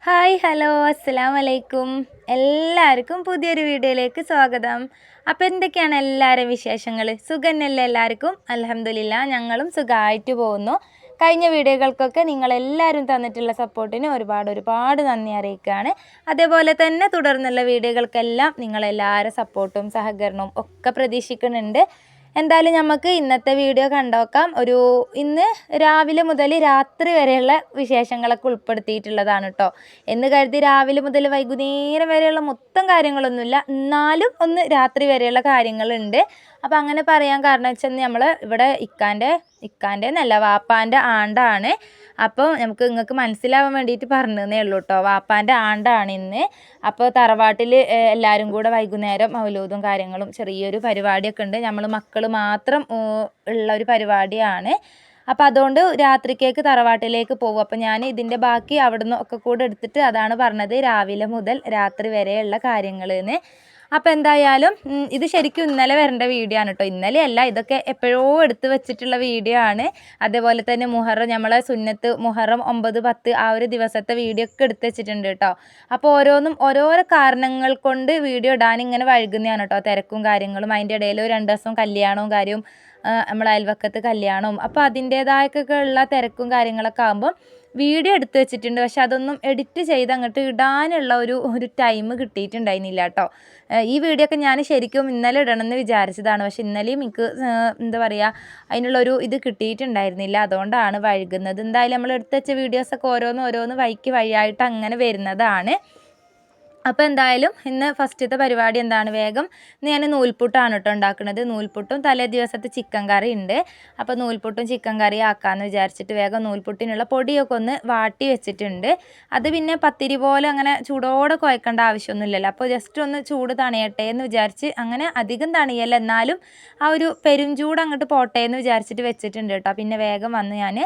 Hi hello അസ്സലാമലൈക്കും. എല്ലാവർക്കും പുതിയൊരു വീഡിയോയിലേക്ക് സ്വാഗതം. അപ്പോൾ എന്തൊക്കെയാണ് എല്ലാവരും വിശേഷങ്ങൾ? സുഖന്നല്ലേ എല്ലാവർക്കും? അൽഹംദുലില്ലാ ഞങ്ങളും സുഖമായിട്ട് പോകുന്നു. കഴിഞ്ഞ വീഡിയോകൾക്കൊക്കെ നിങ്ങളെല്ലാവരും തന്നിട്ടുള്ള സപ്പോർട്ടിന് ഒരുപാട് നന്ദി അറിയിക്കുകയാണ്. അതേപോലെ തന്നെ തുടർന്നുള്ള വീഡിയോകൾക്കെല്ലാം നിങ്ങളെല്ലാവരും സപ്പോർട്ടും സഹകരണവും ഒക്കെ പ്രതീക്ഷിക്കുന്നുണ്ട്. എന്തായാലും നമുക്ക് ഇന്നത്തെ വീഡിയോ കണ്ടോക്കാം. ഇന്ന് രാവിലെ മുതൽ രാത്രി വരെയുള്ള വിശേഷങ്ങളൊക്കെ ഉൾപ്പെടുത്തിയിട്ടുള്ളതാണ് കേട്ടോ. എന്ന് കരുതി രാവിലെ മുതൽ വൈകുന്നേരം വരെയുള്ള മൊത്തം കാര്യങ്ങളൊന്നുമില്ല, എന്നാലും ഒന്ന് രാത്രി വരെയുള്ള കാര്യങ്ങളുണ്ട്. അപ്പോൾ അങ്ങനെ പറയാൻ കാരണം വെച്ചാൽ നമ്മൾ ഇവിടെ ഇക്കാൻ്റെ എന്നല്ല വാപ്പാൻ്റെ ആണ്ടാണ്. അപ്പോൾ നിങ്ങൾക്ക് മനസ്സിലാവാൻ വേണ്ടിയിട്ട് പറഞ്ഞതേ ഉള്ളൂ കേട്ടോ. വാപ്പാൻ്റെ ആണ്ടാണ് ഇന്ന്. അപ്പോൾ തറവാട്ടിൽ എല്ലാവരും കൂടെ വൈകുന്നേരം മൗലൂദും കാര്യങ്ങളും ചെറിയൊരു പരിപാടിയൊക്കെ ഉണ്ട്. നമ്മൾ മക്കൾ മാത്രം ഉള്ള ഒരു പരിപാടിയാണ്. അപ്പോൾ അതുകൊണ്ട് രാത്രിക്കേക്ക് തറവാട്ടിലേക്ക് പോകും. അപ്പോൾ ഞാൻ ഇതിൻ്റെ ബാക്കി അവിടുന്ന് ഒക്കെ കൂടെ എടുത്തിട്ട് അതാണ് പറഞ്ഞത് രാവിലെ മുതൽ രാത്രി വരെയുള്ള കാര്യങ്ങൾ എന്ന്. അപ്പോൾ എന്തായാലും ഇത് ശരിക്കും ഇന്നലെ വരേണ്ട വീഡിയോ ആണ് കേട്ടോ. ഇന്നലെ അല്ല, ഇതൊക്കെ എപ്പോഴോ എടുത്ത് വെച്ചിട്ടുള്ള വീഡിയോ ആണ്. അതേപോലെ തന്നെ മുഹറം, നമ്മളെ സുന്നത്ത് മുഹറം 9, 10 ആ ഒരു ദിവസത്തെ വീഡിയോ ഒക്കെ എടുത്ത് വെച്ചിട്ടുണ്ട് കേട്ടോ. അപ്പോൾ ഓരോരോ കാരണങ്ങൾ കൊണ്ട് വീഡിയോ ഇടാൻ ഇങ്ങനെ വൈകുന്നതാണ് കേട്ടോ. തിരക്കും കാര്യങ്ങളും, അതിൻ്റെ ഇടയിൽ 2 ദിവസം കല്യാണവും കാര്യവും, നമ്മളെ അയൽവക്കത്ത് കല്യാണവും, അപ്പോൾ അതിൻ്റേതായൊക്കെ ഉള്ള തിരക്കും കാര്യങ്ങളൊക്കെ ആകുമ്പോൾ വീഡിയോ എടുത്ത് വെച്ചിട്ടുണ്ട്. പക്ഷെ അതൊന്നും എഡിറ്റ് ചെയ്ത് അങ്ങോട്ട് ഇടാനുള്ള ഒരു ടൈം കിട്ടിയിട്ടുണ്ടായിരുന്നില്ല കേട്ടോ. ഈ വീഡിയോ ഒക്കെ ഞാൻ ശരിക്കും ഇന്നലെ ഇടണമെന്ന് വിചാരിച്ചതാണ്. പക്ഷെ ഇന്നലെയും എനിക്ക് എന്താ പറയുക, അതിനുള്ളൊരു ഇത് കിട്ടിയിട്ടുണ്ടായിരുന്നില്ല. അതുകൊണ്ടാണ് വൈകുന്നത്. എന്തായാലും നമ്മൾ എടുത്ത് വെച്ച വീഡിയോസൊക്കെ ഓരോന്ന് വഴിയായിട്ട് അങ്ങനെ വരുന്നതാണ്. അപ്പോൾ എന്തായാലും ഇന്ന് ഫസ്റ്റത്തെ പരിപാടി എന്താണ്, വേഗം ഇന്ന് ഞാൻ നൂൽപുട്ടാണ് കേട്ടോ ഉണ്ടാക്കുന്നത്. നൂൽപുട്ടും തലേ ദിവസത്തെ ചിക്കൻ കറി ഉണ്ട്. അപ്പോൾ നൂൽപുട്ടും ചിക്കൻ കറി ആക്കാമെന്ന് വിചാരിച്ചിട്ട് വേഗം നൂൽപുട്ടിനുള്ള പൊടിയൊക്കെ ഒന്ന് വാട്ടി വെച്ചിട്ടുണ്ട്. അത് പിന്നെ പത്തിരി പോലെ അങ്ങനെ ചൂടോടെ കുഴക്കേണ്ട ആവശ്യമൊന്നുമില്ലല്ലോ. അപ്പോൾ ജസ്റ്റ് ഒന്ന് ചൂട് തണിയട്ടെ എന്ന് വിചാരിച്ച്, അങ്ങനെ അധികം തണിയല്ല എന്നാലും ആ ഒരു പെരുംചൂട് അങ്ങോട്ട് പോട്ടെ എന്ന് വിചാരിച്ചിട്ട് വെച്ചിട്ടുണ്ട് കേട്ടോ. പിന്നെ വേഗം വന്ന് ഞാൻ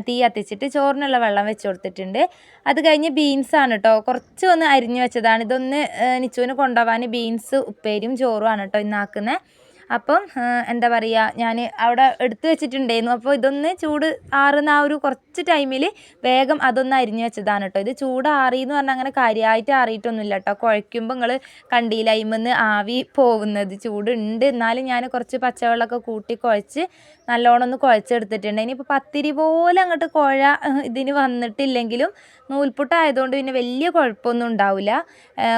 തീ കത്തിച്ചിട്ട് ചോറിനുള്ള വെള്ളം വെച്ച് കൊടുത്തിട്ടുണ്ട്. അത് കഴിഞ്ഞ് ബീൻസാണ് കേട്ടോ, കുറച്ച് ഒന്ന് അരിഞ്ഞ് വെച്ചതാണ്. ഇതൊന്ന് നിച്ചുവിന് കൊണ്ടുപോകാൻ ബീൻസ് ഉപ്പേരിയും ചോറുമാണ് കേട്ടോ ഇന്നാക്കുന്നത്. അപ്പം എന്താ പറയുക, ഞാൻ അവിടെ എടുത്ത് വെച്ചിട്ടുണ്ടായിരുന്നു. അപ്പോൾ ഇതൊന്ന് ചൂട് ആറുന്ന ആ ഒരു കുറച്ച് ടൈമിൽ വേഗം അതൊന്ന് അരിഞ്ഞ് വെച്ചതാണ് കേട്ടോ. ഇത് ചൂട് ആറി എന്ന് പറഞ്ഞാൽ അങ്ങനെ കാര്യമായിട്ട് ആറിയിട്ടൊന്നുമില്ല കേട്ടോ. കുഴയ്ക്കുമ്പോൾ നിങ്ങൾ കണ്ടില്ല അതിന്മേന്ന് ആവി പോകുന്നത്. ചൂടുണ്ട്, എന്നാലും ഞാൻ കുറച്ച് പച്ചവെള്ളമൊക്കെ കൂട്ടി കുഴച്ച് നല്ലോണം ഒന്ന് കുഴച്ചെടുത്തിട്ടുണ്ട്. ഇനിയിപ്പോൾ പത്തിരി പോലെ അങ്ങോട്ട് ഇതിന് വന്നിട്ടില്ലെങ്കിലും നൂൽപുട്ടായതുകൊണ്ട് പിന്നെ വലിയ കുഴപ്പമൊന്നും ഉണ്ടാവില്ല.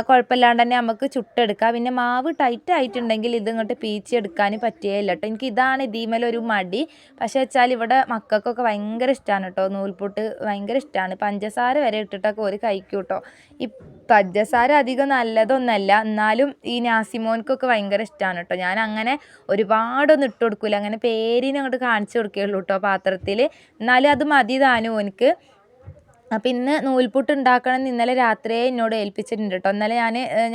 കുഴപ്പമില്ലാണ്ട് തന്നെ നമുക്ക് ചുട്ടെടുക്കാം. പിന്നെ മാവ് ടൈറ്റ് ആയിട്ടുണ്ടെങ്കിൽ ഇതിങ്ങോട്ട് പീച്ചെടുക്കാൻ പറ്റുകയില്ല കേട്ടോ. എനിക്ക് ഇതാണ് ഇതിമേലൊരു മടി. പക്ഷേ വെച്ചാൽ ഇവിടെ മക്കൾക്കൊക്കെ ഭയങ്കര ഇഷ്ടമാണ് കേട്ടോ നൂൽപുട്ട്, ഭയങ്കര ഇഷ്ടമാണ്. പഞ്ചസാര വരെ ഇട്ടിട്ടൊക്കെ ഒരു കഴിക്കും കേട്ടോ. ഈ പഞ്ചസാര അധികം നല്ലതൊന്നല്ല, എന്നാലും ഈ നാസിമോൻക്കൊക്കെ ഭയങ്കര ഇഷ്ടമാണ് കേട്ടോ. ഞാൻ അങ്ങനെ ഒരുപാടൊന്നും ഇട്ട് കൊടുക്കില്ല, അങ്ങനെ പേരിന് അങ്ങോട്ട് കാണിച്ചു കൊടുക്കുകയുള്ളൂ കേട്ടോ പാത്രത്തിൽ. എന്നാലും അത് മതി താനും എനിക്ക്. അപ്പം ഇന്ന് നൂൽപുട്ട് ഉണ്ടാക്കണം എന്ന് ഇന്നലെ രാത്രിയെ എന്നോട് ഏൽപ്പിച്ചിട്ടുണ്ട് കേട്ടോ. ഇന്നലെ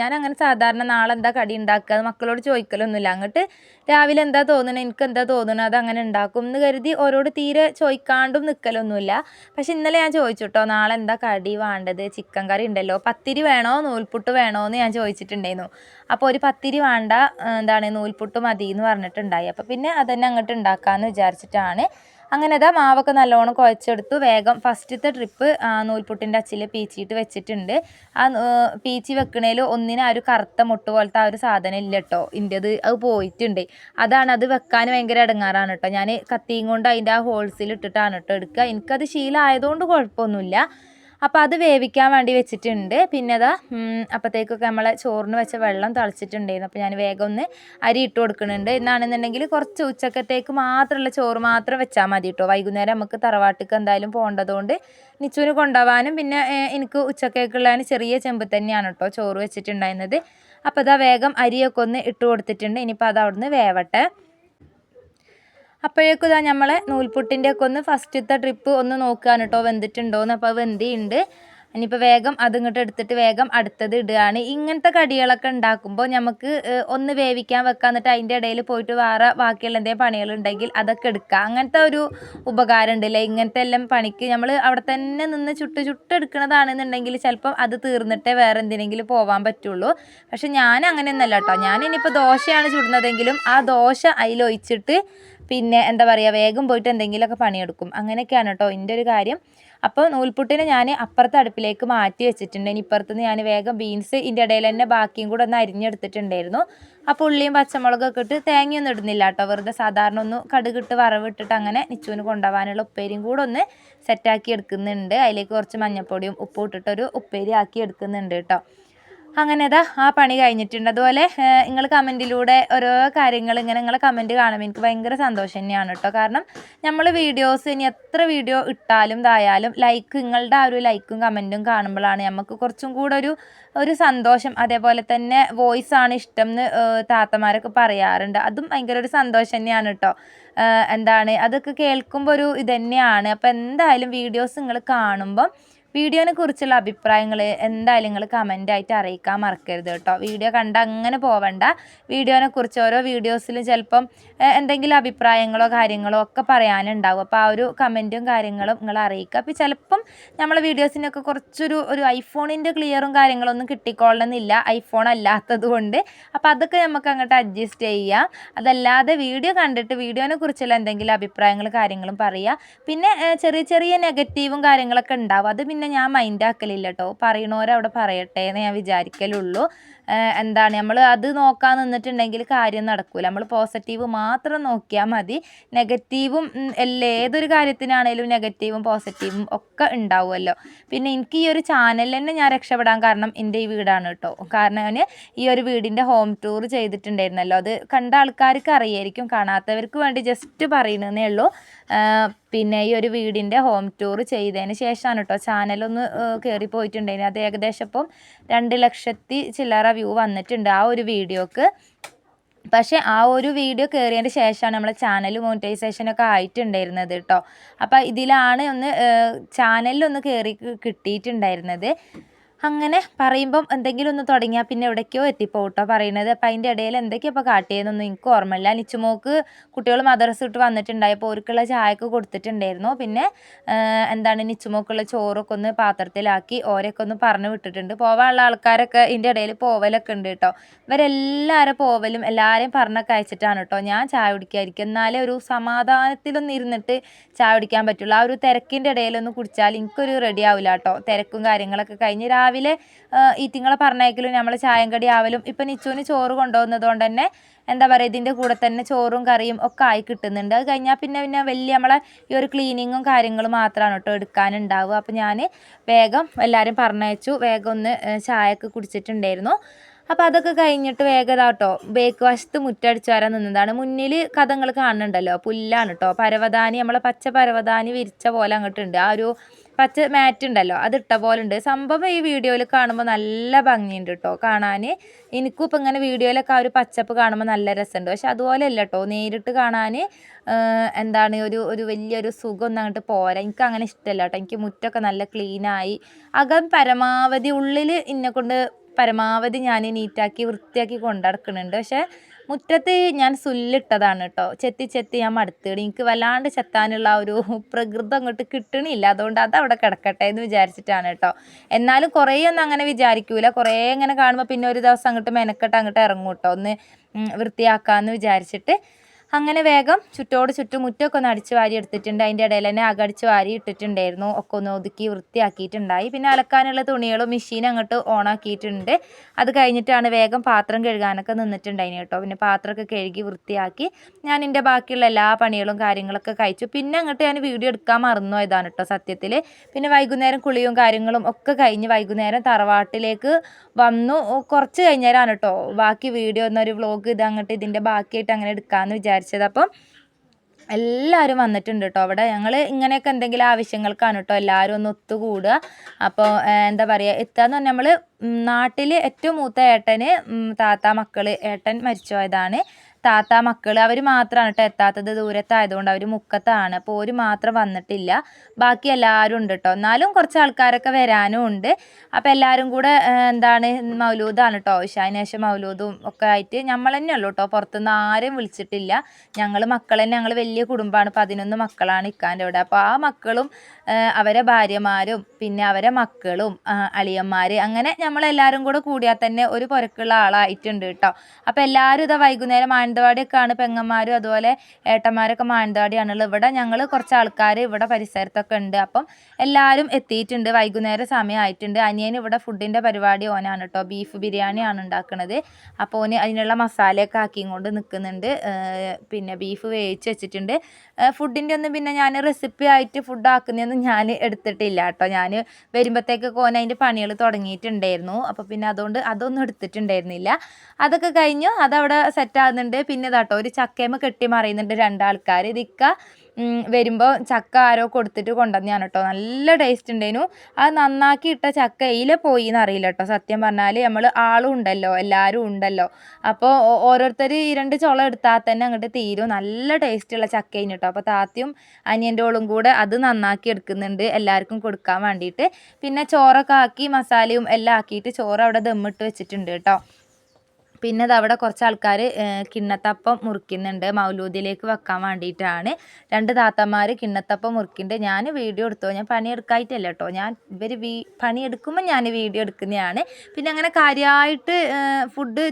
ഞാൻ അങ്ങനെ സാധാരണ നാളെ എന്താ കടി ഉണ്ടാക്കുക അത് മക്കളോട് ചോദിക്കലൊന്നുമില്ല. അങ്ങോട്ട് രാവിലെ എന്താ തോന്നണത്, എനിക്ക് എന്താ തോന്നണത് അത് അങ്ങനെ ഉണ്ടാക്കും എന്ന് കരുതി ഓരോട് തീരെ ചോദിക്കാണ്ടും നിൽക്കലൊന്നുമില്ല. പക്ഷെ ഇന്നലെ ഞാൻ ചോദിച്ചു കേട്ടോ, നാളെ എന്താ കടി വേണ്ടത്, ചിക്കൻ കറി ഉണ്ടല്ലോ, പത്തിരി വേണോ നൂൽപുട്ട് വേണോ എന്ന് ഞാൻ ചോദിച്ചിട്ടുണ്ടായിരുന്നു. അപ്പോൾ ഒരു പത്തിരി വേണ്ട, നൂൽപുട്ട് മതി എന്ന് പറഞ്ഞിട്ടുണ്ടായി. അപ്പോൾ പിന്നെ അതന്നെ അങ്ങോട്ട് ഉണ്ടാക്കാമെന്ന് വിചാരിച്ചിട്ടാണ്. അങ്ങനെ അതാ മാവൊക്കെ നല്ലോണം കുഴച്ചെടുത്തു. വേഗം ഫസ്റ്റത്തെ ട്രിപ്പ് നൂൽപുട്ടിൻ്റെ അച്ചിൽ പീച്ചിട്ട് വെച്ചിട്ടുണ്ട്. ആ പീച്ചി വെക്കണേൽ ഒന്നിനും ആ ഒരു കറുത്ത മുട്ട് പോലത്തെ ആ ഒരു സാധനം ഇല്ല കേട്ടോ. അത് പോയിട്ടുണ്ട്. അത് വെക്കാൻ ഭയങ്കര ഇടങ്ങാറാണ് കേട്ടോ. ഞാൻ കത്തിയും കൊണ്ട് അതിൻ്റെ ആ ഹോൾസിൽ ഇട്ടിട്ടാണ് കേട്ടോ എടുക്കുക. എനിക്കത് ശീലമായതുകൊണ്ട് കുഴപ്പമൊന്നുമില്ല. അപ്പോൾ അത് വേവിക്കാൻ വേണ്ടി വെച്ചിട്ടുണ്ട്. പിന്നെ അപ്പോഴത്തേക്കൊക്കെ നമ്മളെ ചോറിന് വെച്ച വെള്ളം തിളച്ചിട്ടുണ്ടായിരുന്നു. അപ്പോൾ ഞാൻ വേഗം ഒന്ന് അരി ഇട്ട് കൊടുക്കുന്നുണ്ട്. എന്നാണെന്നുണ്ടെങ്കിൽ കുറച്ച് ഉച്ചക്കത്തേക്ക് മാത്രമുള്ള ചോറ് മാത്രം വെച്ചാൽ മതി കേട്ടോ. വൈകുന്നേരം നമുക്ക് തറവാട്ടിക്ക് എന്തായാലും പോകേണ്ടതുകൊണ്ട് നിച്ചുവിന് കൊണ്ടുപോകാനും പിന്നെ എനിക്ക് ഉച്ചക്കേക്കുള്ളതിന് ചെറിയ ചെമ്പ് തന്നെയാണ് കേട്ടോ ചോറ് വെച്ചിട്ടുണ്ടായിരുന്നത്. അപ്പോൾ വേഗം അരിയൊക്കെ ഒന്ന് ഇട്ട് കൊടുത്തിട്ടുണ്ട്. ഇനിയിപ്പോൾ അത് അവിടുന്ന് വേവട്ടെ. അപ്പോഴേക്കും നമ്മളെ നൂൽപുട്ടിൻ്റെ ഒക്കെ ഒന്ന് ഫസ്റ്റത്തെ ട്രിപ്പ് ഒന്ന് നോക്കുകയാണ് കേട്ടോ വെന്തിട്ടുണ്ടോയെന്ന്. അപ്പോൾ വെന്തിയുണ്ട്. ഇനിയിപ്പോൾ വേഗം അതിങ്ങോട്ട് എടുത്തിട്ട് വേഗം അടുത്തത് ഇടുകയാണ്. ഇങ്ങനത്തെ കടികളൊക്കെ ഉണ്ടാക്കുമ്പോൾ നമുക്ക് ഒന്ന് വേവിക്കാൻ വെക്കുക, എന്നിട്ട് അതിൻ്റെ ഇടയിൽ പോയിട്ട് ബാക്കിയുള്ള എന്തെങ്കിലും പണികളുണ്ടെങ്കിൽ അതൊക്കെ എടുക്കുക. അങ്ങനത്തെ ഒരു ഉപകാരം ഉണ്ടല്ലേ ഇങ്ങനത്തെ എല്ലാം പണിക്ക്. നമ്മൾ അവിടെ തന്നെ നിന്ന് ചുട്ടെടുക്കുന്നതാണെന്നുണ്ടെങ്കിൽ ചിലപ്പം അത് തീർന്നിട്ടേ വേറെ എന്തിനെങ്കിലും പോകാൻ പറ്റുള്ളൂ. പക്ഷെ ഞാൻ അങ്ങനെയൊന്നല്ല കേട്ടോ. ഞാൻ ഇനിയിപ്പോൾ ദോശയാണ് ചുടുന്നതെങ്കിലും ആ ദോശ അതിലൊഴിച്ചിട്ട് പിന്നെ എന്താ പറയുക വേഗം പോയിട്ട് എന്തെങ്കിലുമൊക്കെ പണിയെടുക്കും. അങ്ങനെയൊക്കെയാണ് കേട്ടോ എൻ്റെ ഒരു കാര്യം. അപ്പോൾ നൂൽപുട്ടിന് ഞാൻ അപ്പുറത്തെ അടുപ്പിലേക്ക് മാറ്റി വെച്ചിട്ടുണ്ട്. ഇനി ഇപ്പുറത്തുനിന്ന് ഞാൻ വേഗം ബീൻസ് ഇതിൻ്റെ ഇടയിൽ തന്നെ ബാക്കിയും കൂടെ ഒന്ന് അരിഞ്ഞെടുത്തിട്ടുണ്ടായിരുന്നു. അപ്പോൾ ഉള്ളിയും പച്ചമുളകൊക്കെ ഇട്ട് തേങ്ങയൊന്നും ഇടുന്നില്ല കേട്ടോ, വെറുതെ സാധാരണ ഒന്ന് കടുകിട്ട് വറവിട്ടിട്ട് അങ്ങനെ നിച്ചുവിന് കൊണ്ടുപോകാനുള്ള ഉപ്പേരിയും കൂടെ ഒന്ന് സെറ്റാക്കി എടുക്കുന്നുണ്ട്. അതിലേക്ക് കുറച്ച് മഞ്ഞൾപ്പൊടിയും ഉപ്പും ഇട്ടിട്ടൊരു ഉപ്പേരി ആക്കി എടുക്കുന്നുണ്ട് കേട്ടോ. അങ്ങനെ അതാ ആ പണി കഴിഞ്ഞിട്ടുണ്ട്. അതുപോലെ നിങ്ങൾ കമൻറ്റിലൂടെ ഓരോ കാര്യങ്ങൾ ഇങ്ങനെ നിങ്ങളെ കമൻറ്റ് കാണുമ്പോൾ എനിക്ക് ഭയങ്കര സന്തോഷം തന്നെയാണ് കേട്ടോ. കാരണം നമ്മൾ വീഡിയോസ് ഇനി എത്ര വീഡിയോ ഇട്ടാലും ഇതായാലും നിങ്ങളുടെ ആ ഒരു ലൈക്കും കമൻറ്റും കാണുമ്പോഴാണ് നമുക്ക് കുറച്ചും കൂടെ ഒരു സന്തോഷം. അതേപോലെ തന്നെ വോയിസ് ആണ് ഇഷ്ടം എന്ന് താത്തമാരൊക്കെ പറയാറുണ്ട്. അതും ഭയങ്കര ഒരു സന്തോഷം തന്നെയാണ് കേട്ടോ. എന്താണ് അതൊക്കെ കേൾക്കുമ്പോൾ ഒരു ഇത് തന്നെയാണ്. അപ്പോൾ എന്തായാലും വീഡിയോസ് നിങ്ങൾ കാണുമ്പം വീഡിയോനെ കുറിച്ചുള്ള അഭിപ്രായങ്ങൾ എന്തായാലും നിങ്ങൾ കമൻ്റായിട്ട് അറിയിക്കാൻ മറക്കരുത് കേട്ടോ. വീഡിയോ കണ്ട് അങ്ങനെ പോവണ്ട. വീഡിയോനെ കുറിച്ച് ഓരോ വീഡിയോസിലും ചിലപ്പം എന്തെങ്കിലും അഭിപ്രായങ്ങളോ കാര്യങ്ങളോ ഒക്കെ പറയാനുണ്ടാവും. അപ്പോൾ ആ ഒരു കമൻറ്റും കാര്യങ്ങളും നിങ്ങൾ അറിയിക്കുക. അപ്പോൾ ചിലപ്പം നമ്മളെ വീഡിയോസിനൊക്കെ ഒരു ഐഫോണിൻ്റെ ക്ലിയറും കാര്യങ്ങളൊന്നും കിട്ടിക്കൊള്ളണമെന്നില്ല, ഐഫോൺ അല്ലാത്തത് കൊണ്ട്. അപ്പോൾ അതൊക്കെ നമുക്ക് അങ്ങോട്ട് അഡ്ജസ്റ്റ് ചെയ്യാം. അതല്ലാതെ വീഡിയോ കണ്ടിട്ട് വീഡിയോനെ കുറിച്ചുള്ള എന്തെങ്കിലും അഭിപ്രായങ്ങൾ കാര്യങ്ങളും പറയുക. പിന്നെ ചെറിയ നെഗറ്റീവും കാര്യങ്ങളൊക്കെ ഉണ്ടാവും. അത് പിന്നെ ഞാൻ മൈൻഡ് ആക്കലില്ല കേട്ടോ. പറയണോരവിടെ പറയട്ടെ എന്ന് ഞാൻ വിചാരിക്കലുള്ളൂ. എന്താണ് നമ്മൾ അത് നോക്കാൻ നിന്നിട്ടുണ്ടെങ്കിൽ കാര്യം നടക്കില്ല. നമ്മൾ പോസിറ്റീവ് മാത്രം നോക്കിയാൽ മതി. നെഗറ്റീവും ഏതൊരു കാര്യത്തിനാണേലും നെഗറ്റീവും പോസിറ്റീവും ഒക്കെ ഉണ്ടാവുമല്ലോ. പിന്നെ എനിക്ക് ഈ ഒരു ചാനലിൽ തന്നെ ഞാൻ രക്ഷപ്പെടാൻ കാരണം എൻ്റെ ഈ വീടാണ് കേട്ടോ. കാരണം ഞാൻ ഈ ഒരു വീടിൻ്റെ ഹോം ടൂർ ചെയ്തിട്ടുണ്ടായിരുന്നല്ലോ. അത് കണ്ട ആൾക്കാർക്ക് അറിയായിരിക്കും, കാണാത്തവർക്ക് വേണ്ടി ജസ്റ്റ് പറയുന്നതേ ഉള്ളൂ. പിന്നെ ഈ ഒരു വീടിൻ്റെ ഹോം ടൂർ ചെയ്തതിന് ശേഷമാണ് കേട്ടോ ചാനലൊന്ന് കയറി പോയിട്ടുണ്ടായിരുന്നു. അത് ഏകദേശം ഇപ്പം 2 ലക്ഷത്തി ചില്ലറ വ്യൂ വന്നിട്ടുണ്ട് ആ ഒരു വീഡിയോക്ക്. പക്ഷേ ആ ഒരു വീഡിയോ കയറിയതിന് ശേഷമാണ് നമ്മളെ ചാനൽ മോണിറ്റൈസേഷനൊക്കെ ആയിട്ടുണ്ടായിരുന്നത് കേട്ടോ. അപ്പോൾ ഇതിലാണ് ചാനലിലൊന്ന് കയറി കിട്ടിയിട്ടുണ്ടായിരുന്നത്. അങ്ങനെ പറയുമ്പം എന്തെങ്കിലും ഒന്ന് തുടങ്ങിയാൽ പിന്നെ എവിടേക്കോ എത്തിപ്പോട്ടോ പറയുന്നത്. അപ്പം അതിൻ്റെ ഇടയിൽ എന്തൊക്കെയാണ് ഇപ്പോൾ കാട്ടിയതെന്നൊന്നും എനിക്ക് ഓർമ്മയില്ല. നിച്ചുമോക്ക് കുട്ടികൾ മദ്രസ വിട്ട് വന്നിട്ടുണ്ടായപ്പോൾ അവർക്കുള്ള ചായക്ക് കൊടുത്തിട്ടുണ്ടായിരുന്നു. പിന്നെ നിച്ചുമോക്കുള്ള ചോറൊക്കെ ഒന്ന് പാത്രത്തിലാക്കി ഓരൊക്കെ ഒന്ന് പറഞ്ഞു വിട്ടിട്ടുണ്ട്. പോകാനുള്ള ആൾക്കാരൊക്കെ ഇതിൻ്റെ ഇടയിൽ പോവലൊക്കെ ഉണ്ട് കേട്ടോ. ഇവരെല്ലാവരും പോവലും എല്ലാവരെയും പറഞ്ഞൊക്കെ അയച്ചിട്ടാണ് കേട്ടോ ഞാൻ ചായ കുടിക്കാതിരിക്കും. എന്നാലേ ഒരു സമാധാനത്തിലൊന്നും ഇരുന്നിട്ട് ചായ കുടിക്കാൻ പറ്റുള്ളൂ. ആ ഒരു തിരക്കിൻ്റെ ഇടയിലൊന്ന് കുടിച്ചാൽ എനിക്കൊരു റെഡി ആവില്ല കേട്ടോ. തിരക്കും കാര്യങ്ങളൊക്കെ കഴിഞ്ഞ് രാവിലെ ഈറ്റിങ്ങളെ പറഞ്ഞേക്കലും നമ്മൾ ചായം കടി ആവലും ഇപ്പം നിച്ചുവിന് ചോറ് കൊണ്ടുപോകുന്നത് കൊണ്ട് തന്നെ എന്താ പറയുക ഇതിൻ്റെ കൂടെ തന്നെ ചോറും കറിയും ഒക്കെ ആയി കിട്ടുന്നുണ്ട്. അത് കഴിഞ്ഞാൽ പിന്നെ വലിയ നമ്മളെ ഈ ഒരു ക്ലീനിങ്ങും കാര്യങ്ങളും മാത്രമാണ് കേട്ടോ എടുക്കാനുണ്ടാവുക. അപ്പോൾ ഞാൻ വേഗം എല്ലാവരും പറഞ്ഞയച്ചു. വേഗം ഒന്ന് ചായയൊക്കെ കുടിച്ചിട്ടുണ്ടായിരുന്നു. അപ്പോൾ അതൊക്കെ കഴിഞ്ഞിട്ട് വേഗം കേട്ടോ ബേക്ക് വശത്ത് മുറ്റടിച്ച് വരാൻ നിന്നതാണ്. മുന്നിൽ കഥകൾ കാണുന്നുണ്ടല്ലോ, പുല്ലാണ് കേട്ടോ. പരവതാനി നമ്മളെ പച്ച പരവതാനി വിരിച്ച പോലെ അങ്ങോട്ടുണ്ട്. ആ ഒരു പച്ച മാറ്റ് ഉണ്ടല്ലോ അതിട്ട പോലെ ഉണ്ട്. സംഭവം ഈ വീഡിയോയിൽ കാണുമ്പോൾ നല്ല ഭംഗിയുണ്ട് കേട്ടോ കാണാൻ. എനിക്കും ഇപ്പം ഇങ്ങനെ വീഡിയോയിലൊക്കെ ആ ഒരു പച്ചപ്പ് കാണുമ്പോൾ നല്ല രസമുണ്ട്. പക്ഷെ അതുപോലെ അല്ല കേട്ടോ, നേരിട്ട് കാണാൻ ഒരു വലിയൊരു സുഖം ഒന്നും അങ്ങോട്ട് പോരാ. എനിക്ക് അങ്ങനെ ഇഷ്ടമല്ല കേട്ടോ. എനിക്ക് മുറ്റമൊക്കെ നല്ല ക്ലീനായി അകം പരമാവധി ഉള്ളിൽ എന്നെക്കൊണ്ട് പരമാവധി ഞാൻ നീറ്റാക്കി വൃത്തിയാക്കി കൊണ്ടുനടക്കുന്നുണ്ട്. പക്ഷേ മുറ്റത്ത് ഞാൻ സുല്ലിട്ടതാണ് കേട്ടോ. ചെത്തി ഞാൻ മടുത്തിടും. എനിക്ക് വല്ലാണ്ട് ചെത്താനുള്ള ഒരു പ്രകൃതം അങ്ങോട്ട് കിട്ടണില്ല. അതുകൊണ്ട് അതവിടെ കിടക്കട്ടെ എന്ന് വിചാരിച്ചിട്ടാണ് കേട്ടോ. എന്നാലും കുറേയൊന്നും അങ്ങനെ വിചാരിക്കൂല. കുറേ ഇങ്ങനെ കാണുമ്പോൾ പിന്നെ ഒരു ദിവസം അങ്ങോട്ട് മെനക്കെട്ട് അങ്ങോട്ട് ഇറങ്ങും കേട്ടോ, ഒന്ന് വൃത്തിയാക്കാമെന്ന് വിചാരിച്ചിട്ട്. അങ്ങനെ വേഗം ചുറ്റും മുറ്റമൊക്കെ ഒന്ന് അടിച്ച് വാരി എടുത്തിട്ടുണ്ട്. അതിൻ്റെ ഇടയിൽ തന്നെ അകടിച്ച് വാരി ഇട്ടിട്ടുണ്ടായിരുന്നു. ഒക്കെ ഒന്ന് ഒതുക്കി വൃത്തിയാക്കിയിട്ടുണ്ടായി. പിന്നെ അലക്കാനുള്ള തുണികളും മെഷീൻ അങ്ങോട്ട് ഓണാക്കിയിട്ടുണ്ട്. അത് കഴിഞ്ഞിട്ടാണ് വേഗം പാത്രം കഴുകാനൊക്കെ നിന്നിട്ടുണ്ടായിന് കേട്ടോ. പിന്നെ പാത്രമൊക്കെ കഴുകി വൃത്തിയാക്കി ഞാൻ എൻ്റെ ബാക്കിയുള്ള എല്ലാ പണികളും കാര്യങ്ങളൊക്കെ കഴിച്ചു. പിന്നെ അങ്ങോട്ട് ഞാൻ വീഡിയോ എടുക്കാൻ മറന്നു പോയതാണ് കേട്ടോ സത്യത്തിൽ. പിന്നെ വൈകുന്നേരം കുളിയും കാര്യങ്ങളും ഒക്കെ കഴിഞ്ഞ് വൈകുന്നേരം തറവാട്ടിലേക്ക് വന്നു. കുറച്ച് കഴിഞ്ഞേരാണ് കേട്ടോ ബാക്കി വീഡിയോ എന്നൊരു വ്ളോഗ് ഇതിൻ്റെ ബാക്കിയായിട്ട് അങ്ങനെ എടുക്കാമെന്ന് വിചാരിച്ചത്. അപ്പം എല്ലാവരും വന്നിട്ടുണ്ട് കേട്ടോ. അവിടെ ഞങ്ങൾ ഇങ്ങനെയൊക്കെ എന്തെങ്കിലും ആവശ്യങ്ങൾക്കാണ് കേട്ടോ എല്ലാവരും ഒന്ന് ഒത്തുകൂടുക. അപ്പോൾ എന്താ പറയുക എത്താന്ന് പറഞ്ഞാൽ നമ്മൾ നാട്ടിൽ ഏറ്റവും മൂത്ത ഏട്ടന് താത്ത മക്കൾ, ഏട്ടൻ മരിച്ചുപോയതാണ്. താത്ത മക്കൾ അവർ മാത്രമാണ് കേട്ടോ എത്താത്തത്. ദൂരത്തായതുകൊണ്ട് അവർ മുക്കത്താണ്. അപ്പോൾ ഒരു മാത്രം വന്നിട്ടില്ല. ബാക്കി എല്ലാവരും ഉണ്ട് കേട്ടോ. എന്നാലും കുറച്ച് ആൾക്കാരൊക്കെ വരാനും ഉണ്ട്. അപ്പോൾ എല്ലാവരും കൂടെ മൗലൂദാണ് കേട്ടോ. ഇശാനേശം മൗലൂദും ഒക്കെ ആയിട്ട് നമ്മൾ തന്നെ ഉള്ളൂ കേട്ടോ. പുറത്തുനിന്ന് ആരും വിളിച്ചിട്ടില്ല. ഞങ്ങൾ വലിയ കുടുംബമാണ്. 11 മക്കളാണ് ഇക്കാൻ്റെ അവിടെ. അപ്പോൾ ആ മക്കളും അവരെ ഭാര്യമാരും പിന്നെ അവരെ മക്കളും അളിയന്മാർ അങ്ങനെ നമ്മളെല്ലാവരും കൂടെ കൂടിയാൽ തന്നെ ഒരു പുരക്കുള്ള ആളായിട്ടുണ്ട് കേട്ടോ. അപ്പോൾ എല്ലാവരും ഇതാ വൈകുന്നേരം മാനന്തവാടിയൊക്കെയാണ് പെങ്ങന്മാരും അതുപോലെ ഏട്ടന്മാരൊക്കെ മാനന്തവാടിയാണുള്ളത്. ഇവിടെ ഞങ്ങൾ കുറച്ച് ആൾക്കാർ ഇവിടെ പരിസരത്തൊക്കെ ഉണ്ട്. അപ്പം എല്ലാവരും എത്തിയിട്ടുണ്ട്. വൈകുന്നേരം സമയമായിട്ടുണ്ട്. അനിയന് ഇവിടെ ഫുഡിൻ്റെ പരിപാടി ഓനാണ് കേട്ടോ. ബീഫ് ബിരിയാണിയാണ് ഉണ്ടാക്കുന്നത്. അപ്പോൾ ഓന് അതിനുള്ള മസാലയൊക്കെ ആക്കിയും കൊണ്ട് നിൽക്കുന്നുണ്ട്. പിന്നെ ബീഫ് വേവിച്ച് വെച്ചിട്ടുണ്ട്. ഫുഡിൻ്റെ ഒന്നും പിന്നെ ഞാൻ റെസിപ്പി ആയിട്ട് ഫുഡ് ആക്കുന്നതൊന്നും ഞാൻ എടുത്തിട്ടില്ല കേട്ടോ. ഞാൻ വരുമ്പോഴത്തേക്കൊക്കെ ഓൻ അതിൻ്റെ പണികൾ തുടങ്ങിയിട്ടുണ്ടായിരുന്നു. അപ്പോൾ പിന്നെ അതുകൊണ്ട് അതൊന്നും എടുത്തിട്ടുണ്ടായിരുന്നില്ല. അതൊക്കെ കഴിഞ്ഞു. അതവിടെ സെറ്റാകുന്നുണ്ട്. പിന്നെ ഇതാട്ടോ ഒരു ചക്കയമ്മ കെട്ടി മറിയുന്നുണ്ട് രണ്ടാൾക്കാർ. ഇതിക്ക വരുമ്പോൾ ചക്ക ആരോ കൊടുത്തിട്ട് കൊണ്ടുവന്നാണ് കേട്ടോ. നല്ല ടേസ്റ്റ് ഉണ്ടായിരുന്നു. അത് നന്നാക്കി ഇട്ട ചക്ക എയിലെ പോയി എന്നറിയില്ല കേട്ടോ. സത്യം പറഞ്ഞാൽ നമ്മൾ ആളും ഉണ്ടല്ലോ, എല്ലാവരും ഉണ്ടല്ലോ. അപ്പോൾ ഓരോരുത്തർ 2 ചുള എടുത്താൽ തന്നെ അങ്ങോട്ട് തീരും. നല്ല ടേസ്റ്റുള്ള ചക്കയിന് കേട്ടോ. അപ്പോൾ താത്തയും അനിയൻ്റെ ഓളും കൂടെ അത് നന്നാക്കി എടുക്കുന്നുണ്ട് എല്ലാവർക്കും കൊടുക്കാൻ വേണ്ടിയിട്ട്. പിന്നെ ചോറൊക്കെ ആക്കി മസാലയും എല്ലാം ആക്കിയിട്ട് ചോറ് അവിടെ ദമ്മിട്ട് വെച്ചിട്ടുണ്ട് കേട്ടോ. പിന്നെ അതവിടെ കുറച്ച് ആൾക്കാർ കിണ്ണത്തപ്പം മുറിക്കുന്നുണ്ട്. മൗലൂദിലേക്ക് വെക്കാൻ വേണ്ടിയിട്ടാണ്. 2 താത്തമാർ കിണ്ണത്തപ്പം മുറിക്കുന്നുണ്ട്. ഞാൻ വീഡിയോ എടുത്തോ, ഞാൻ പണിയെടുക്കായിട്ടല്ല കേട്ടോ. ഇവർ പണിയെടുക്കുമ്പോൾ ഞാൻ വീഡിയോ എടുക്കുന്നതാണ്. പിന്നെ അങ്ങനെ കാര്യമായിട്ട്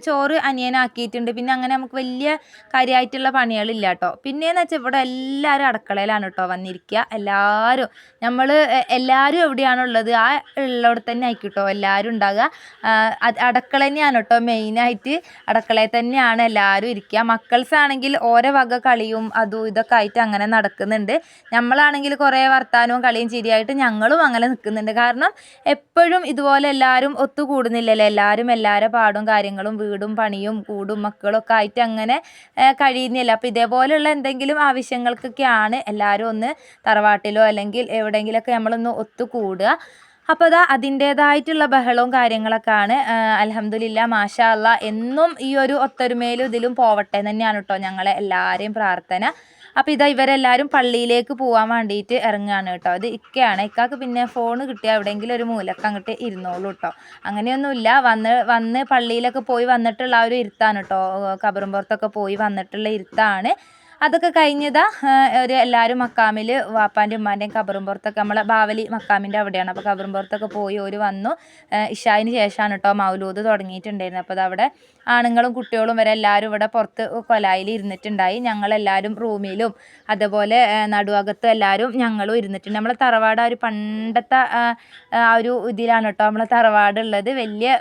ചോറ് അനിയനാക്കിയിട്ടുണ്ട്. പിന്നെ അങ്ങനെ നമുക്ക് വലിയ കാര്യമായിട്ടുള്ള പണികളില്ല കേട്ടോ. പിന്നെയെന്ന് വെച്ചാൽ ഇവിടെ എല്ലാവരും അടുക്കളയിലാണ് കേട്ടോ വന്നിരിക്കുക. എല്ലാവരും എവിടെയാണുള്ളത് ആ ഉള്ളിടത്ത് തന്നെ ആയിരിക്കും കേട്ടോ എല്ലാവരും ഉണ്ടാകുക. അടുക്കള തന്നെയാണ് കേട്ടോ മെയിനായിട്ട്. അടുക്കളയിൽ തന്നെയാണ് എല്ലാവരും ഇരിക്കുക. മക്കൾസ് ആണെങ്കിൽ ഓരോ വക കളിയും അതും ഇതൊക്കെ ആയിട്ട് അങ്ങനെ നടക്കുന്നുണ്ട്. നമ്മളാണെങ്കിൽ കുറേ വർത്താനവും കളിയും ചിരിയായിട്ട് ഞങ്ങളും അങ്ങനെ നിൽക്കുന്നുണ്ട്. കാരണം എപ്പോഴും ഇതുപോലെ എല്ലാവരും ഒത്തുകൂടുന്നില്ലല്ലോ. എല്ലാവരും എല്ലാവരുടെ പാടും കാര്യങ്ങളും വീടും പണിയും കൂടും മക്കളും ഒക്കെ ആയിട്ട് അങ്ങനെ കഴിയുന്നില്ല. അപ്പോൾ ഇതേപോലെയുള്ള എന്തെങ്കിലും ആവശ്യങ്ങൾക്കൊക്കെയാണ് എല്ലാവരും ഒന്ന് തറവാട്ടിലോ അല്ലെങ്കിൽ എവിടെയെങ്കിലുമൊക്കെ നമ്മളൊന്ന് ഒത്തുകൂടുക. അപ്പോൾ അതാ അതിൻ്റേതായിട്ടുള്ള ബഹളവും കാര്യങ്ങളൊക്കെയാണ്. അൽഹംദുലില്ലാ മാഷാ അല്ലാ എന്നും ഈ ഒരു ഒത്തൊരുമയിലും ഇതിലും പോവട്ടെ തന്നെയാണ് കേട്ടോ ഞങ്ങളെ എല്ലാവരെയും പ്രാർത്ഥന. അപ്പോൾ ഇതാ ഇവരെല്ലാവരും പള്ളിയിലേക്ക് പോകാൻ വേണ്ടിയിട്ട് ഇറങ്ങുകയാണ് കേട്ടോ. ഇത് ഇക്കയാണ്. ഇക്കാക്ക് പിന്നെ ഫോൺ കിട്ടിയാൽ എവിടെയെങ്കിലും ഒരു മൂലക്ക് അങ്ങോട്ട് ഇരുന്നോളൂ കേട്ടോ. അങ്ങനെയൊന്നുമില്ല. വന്ന് പള്ളിയിലൊക്കെ പോയി വന്നിട്ടുള്ള ഒരു ഇരുത്താണ് കേട്ടോ. ഖബറും പുറത്തൊക്കെ പോയി വന്നിട്ടുള്ള ഇരുത്താണ്. അതൊക്കെ കഴിഞ്ഞതാ എല്ലാവരും മക്കാമിൽ വാപ്പാൻ്റെ ഉമ്മാൻ്റെയും ഖബറും പുറത്തൊക്കെ നമ്മളെ ബാവലി മക്കാമിൻ്റെ അവിടെയാണ്. അപ്പോൾ ഖബറും പുറത്തൊക്കെ പോയി ഒരു വന്നു. ഇഷായിന് ശേഷമാണ് കേട്ടോ മൗലൂദ് തുടങ്ങിയിട്ടുണ്ടായിരുന്നത്. അപ്പോൾ അതവിടെ ആണുങ്ങളും കുട്ടികളും വരെ എല്ലാവരും ഇവിടെ പുറത്ത് കൊലായിൽ ഇരുന്നിട്ടുണ്ടായി. ഞങ്ങളെല്ലാവരും റൂമിലും അതുപോലെ നടുവകത്തും എല്ലാവരും ഞങ്ങളും ഇരുന്നിട്ടുണ്ട്. നമ്മളെ തറവാട് ഒരു പണ്ടത്തെ ആ ഒരു ഇതിലാണ് കേട്ടോ നമ്മളെ തറവാടുള്ളത്.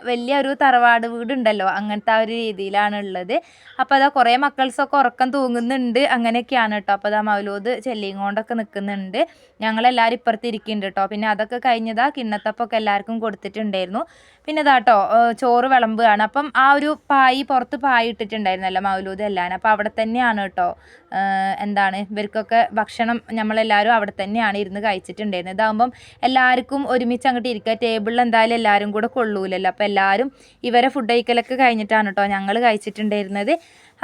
വലിയ ഒരു തറവാട് വീടുണ്ടല്ലോ അങ്ങനത്തെ ആ ഒരു രീതിയിലാണ് ഉള്ളത്. അപ്പോൾ അതാ കുറേ മക്കൾസൊക്കെ ഉറക്കം തൂങ്ങുന്നുണ്ട്. അങ്ങനെയൊക്കെയാണ് കേട്ടോ. അപ്പോൾ അതാ മൗലൂദ് ചെല്ലിയും കൊണ്ടൊക്കെ നിൽക്കുന്നുണ്ട്. ഞങ്ങളെല്ലാവരും ഇപ്പുറത്ത് ഇരിക്കുന്നുണ്ട് കേട്ടോ. പിന്നെ അതൊക്കെ കഴിഞ്ഞതാ കിണ്ണത്തപ്പൊക്കെ എല്ലാവർക്കും കൊടുത്തിട്ടുണ്ടായിരുന്നു. പിന്നെ ഇതാട്ടോ ചോറ് വിളമ്പുകയാണ്. അപ്പം ആ ഒരു പുറത്ത് പായി ഇട്ടിട്ടുണ്ടായിരുന്നല്ലോ മൗലൂദ് എല്ലാവരും. അപ്പോൾ അവിടെ തന്നെയാണ് കേട്ടോ ഇവർക്കൊക്കെ ഭക്ഷണം നമ്മളെല്ലാവരും അവിടെ തന്നെയാണ് ഇരുന്ന് കഴിച്ചിട്ടുണ്ടായിരുന്നത്. ഇതാകുമ്പം എല്ലാവർക്കും ഒരുമിച്ച് അങ്ങോട്ട് ഇരിക്കുക. ടേബിളിൽ എന്തായാലും എല്ലാവരും കൂടെ കൊള്ളൂലല്ലോ. അപ്പോൾ എല്ലാവരും ഇവരെ ഫുഡ് കഴിക്കലൊക്കെ കഴിഞ്ഞിട്ടാണ് കേട്ടോ ഞങ്ങൾ കഴിച്ചിട്ടുണ്ടായിരുന്നത്.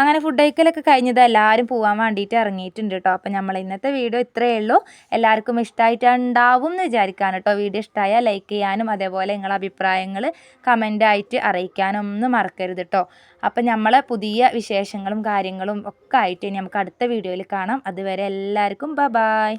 അങ്ങനെ ഫുഡ് കഴിക്കലൊക്കെ കഴിഞ്ഞത് എല്ലാവരും പോകാൻ വേണ്ടിയിട്ട് ഇറങ്ങിയിട്ടുണ്ട് കേട്ടോ. അപ്പോൾ നമ്മൾ ഇന്നത്തെ വീഡിയോ ഇത്രയേ ഉള്ളൂ. എല്ലാവർക്കും ഇഷ്ടമായിട്ടുണ്ടാവും എന്ന് വിചാരിക്കാണ് കേട്ടോ. വീഡിയോ ഇഷ്ടമായാൽ ലൈക്ക് ചെയ്യാനും അതേപോലെ നിങ്ങളുടെ അഭിപ്രായങ്ങൾ കമൻ്റായിട്ട് അറിയിക്കാനൊന്നും മറക്കരുത് കേട്ടോ. അപ്പം നമ്മളെ പുതിയ വിശേഷങ്ങളും കാര്യങ്ങളും ഒക്കെ ആയിട്ട് ഇനി നമുക്ക് അടുത്ത വീഡിയോയിൽ കാണാം. അതുവരെ എല്ലാവർക്കും ബൈ.